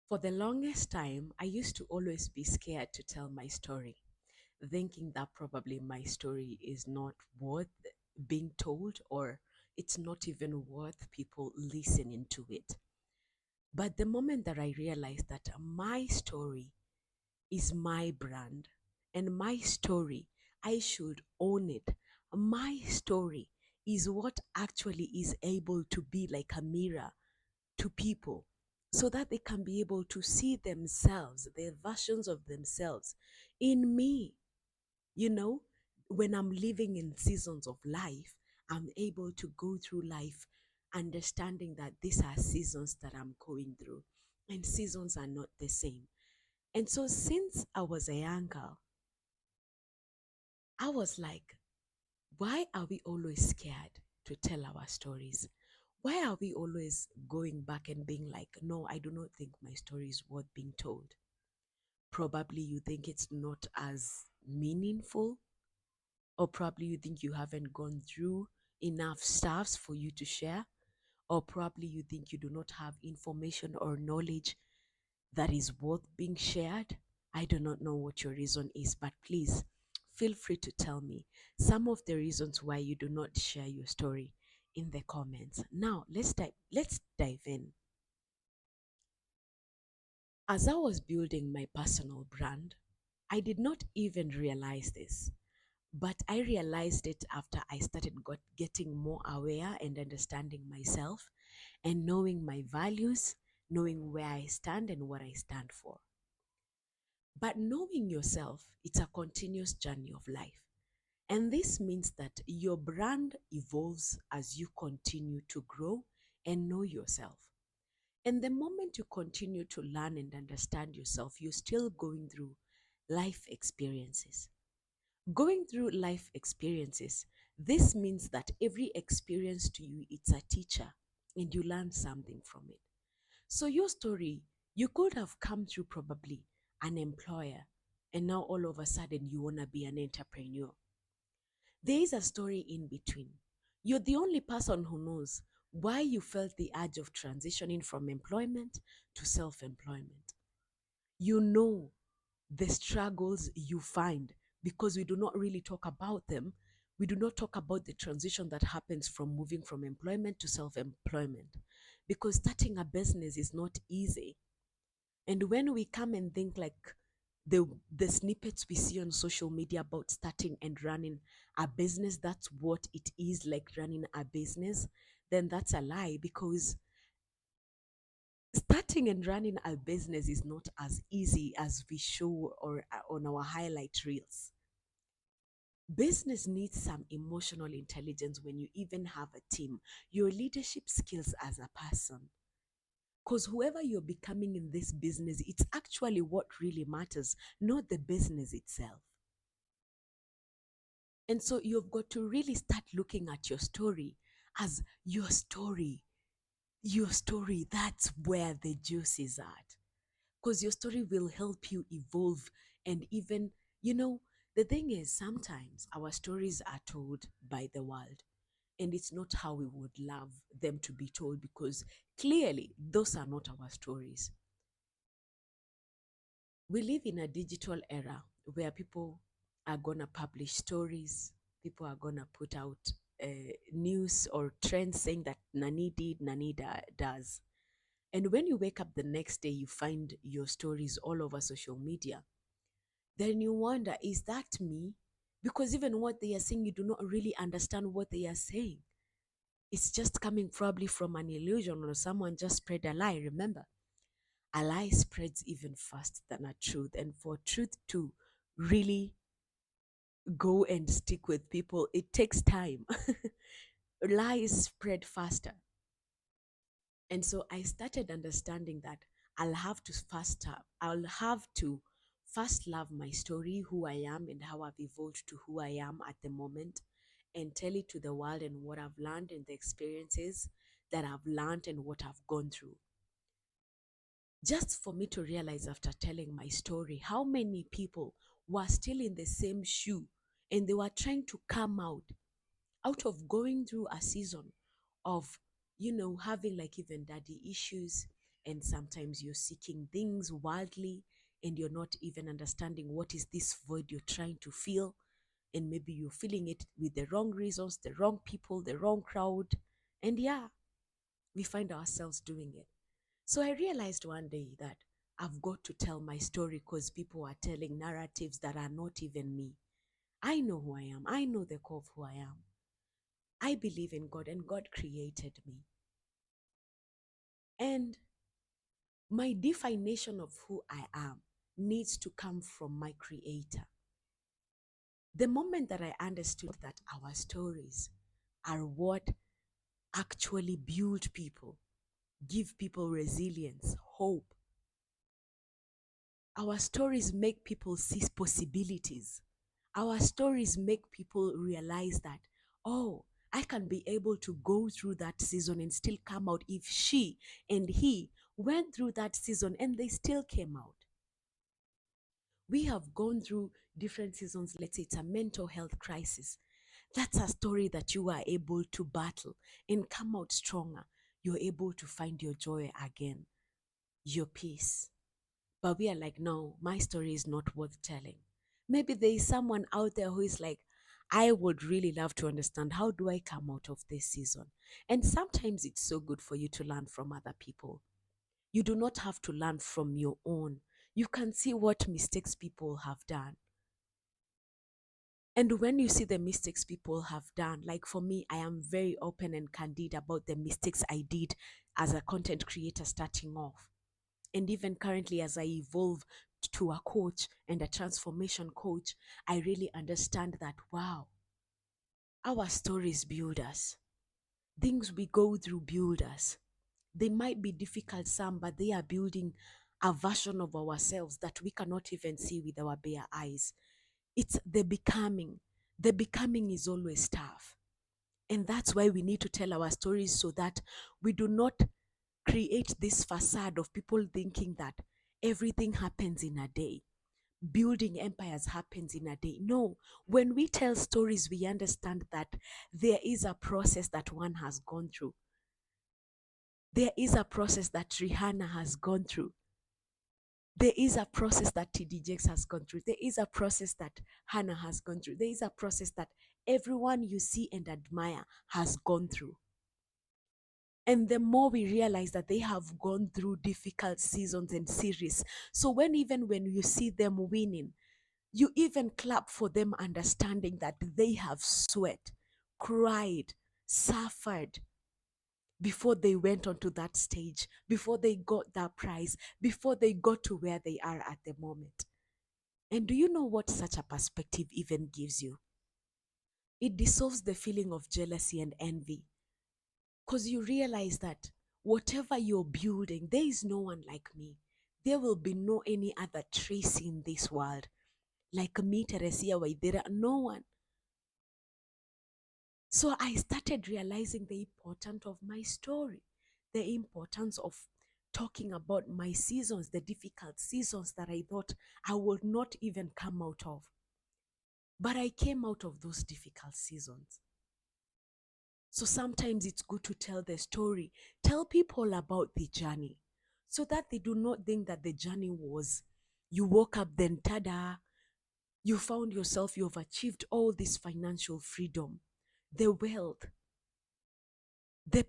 For the longest time, I used to always be scared to tell my story, thinking that probably my story is not worth being told or it's not even worth people listening to it. But the moment that I realized that my story is my brand and my story, I should own it. My story is what actually is able to be like a mirror to people so that they can be able to see themselves, their versions of themselves in me. You know, when I'm living in seasons of life, I'm able to go through life understanding that these are seasons that I'm going through, and seasons are not the same. And so, since I was a young girl, I was like, why are we always scared to tell our stories? Why are we always going back and being like, no, I do not think my story is worth being told? Probably you think it's not as meaningful, or probably you think you haven't gone through enough stuffs for you to share, or probably you think you do not have information or knowledge that is worth being shared. I do not know what your reason is, but please feel free to tell me some of the reasons why you do not share your story in the comments. Now, let's dive in. As I was building my personal brand, I did not even realize this, but I realized it after I started getting more aware and understanding myself and knowing my values, knowing where I stand and what I stand for. But knowing yourself, it's a continuous journey of life. And this means that your brand evolves as you continue to grow and know yourself. And the moment you continue to learn and understand yourself, you're still going through life experiences. Going through life experiences, this means that every experience to you, it's a teacher and you learn something from it. So your story, you could have come through probably an employer and now all of a sudden you want to be an entrepreneur. There is a story in between. You're the only person who knows why you felt the urge of transitioning from employment to self employment. You know the struggles you find because we do not really talk about them. We do not talk about the transition that happens from moving from employment to self employment because starting a business is not easy. And when we come and think like the snippets we see on social media about starting and running a business, that's what it is like running a business, then that's a lie because starting and running a business is not as easy as we show or on our highlight reels. Business needs some emotional intelligence when you even have a team, your leadership skills as a person. Because whoever you're becoming in this business, it's actually what really matters, not the business itself. And so you've got to really start looking at your story as your story. Your story, that's where the juice is at. Because your story will help you evolve and even, you know, the thing is, sometimes our stories are told by the world, and it's not how we would love them to be told because clearly those are not our stories. We live in a digital era where people are going to publish stories, people are going to put out news or trends saying that Nani did, does. And when you wake up the next day, you find your stories all over social media. Then you wonder, is that me? Because even what they are saying, you do not really understand what they are saying. It's just coming probably from an illusion or someone just spread a lie. Remember, a lie spreads even faster than a truth. And for truth to really go and stick with people, it takes time. Lies spread faster. And so I started understanding that I'll have to first love my story, who I am and how I've evolved to who I am at the moment, and tell it to the world and what I've learned and the experiences that I've learned and what I've gone through. Just for me to realize after telling my story how many people were still in the same shoe and they were trying to come out of going through a season of, having like even daddy issues And sometimes you're seeking things wildly and you're not even understanding what is this void you're trying to fill. And maybe you're filling it with the wrong reasons, the wrong people, the wrong crowd. And yeah, we find ourselves doing it. So I realized one day that I've got to tell my story because people are telling narratives that are not even me. I know who I am. I know the core of who I am. I believe in God and God created me. And my definition of who I am needs to come from my creator. The moment that I understood that our stories are what actually build people, give people resilience, hope, our stories make people see possibilities. Our stories make people realize that, oh, I can be able to go through that season and still come out if she and he went through that season and they still came out. We have gone through different seasons. Let's say it's a mental health crisis. That's a story that you are able to battle and come out stronger. You're able to find your joy again, your peace. But we are like, no, my story is not worth telling. Maybe there is someone out there who is like, I would really love to understand how do I come out of this season. And sometimes it's so good for you to learn from other people. You do not have to learn from your own. You can see what mistakes people have done. And when you see the mistakes people have done, like for me, I am very open and candid about the mistakes I did as a content creator starting off. And even currently, as I evolve to a coach and a transformation coach, I really understand that, wow, our stories build us. Things we go through build us. They might be difficult, some, but they are building a version of ourselves that we cannot even see with our bare eyes. It's the becoming. The becoming is always tough. And that's why we need to tell our stories so that we do not create this facade of people thinking that everything happens in a day. Building empires happens in a day. No, when we tell stories, we understand that there is a process that one has gone through. There is a process that Rihanna has gone through. There is a process that TD Jakes has gone through. There is a process that Hannah has gone through. There is a process that everyone you see and admire has gone through. And the more we realize that they have gone through difficult seasons and series. So even when you see them winning, you even clap for them understanding that they have sweat, cried, suffered before they went onto that stage, before they got that prize, before they got to where they are at the moment. And do you know what such a perspective even gives you? It dissolves the feeling of jealousy and envy. Because you realize that whatever you're building, there is no one like me. There will be no any other Tracy in this world. Like me, Teresia Waidera, no one. So I started realizing the importance of my story, the importance of talking about my seasons, the difficult seasons that I thought I would not even come out of. But I came out of those difficult seasons. So sometimes it's good to tell the story. Tell people about the journey so that they do not think that the journey was you woke up, then tada, you found yourself, you've achieved all this financial freedom, the wealth, the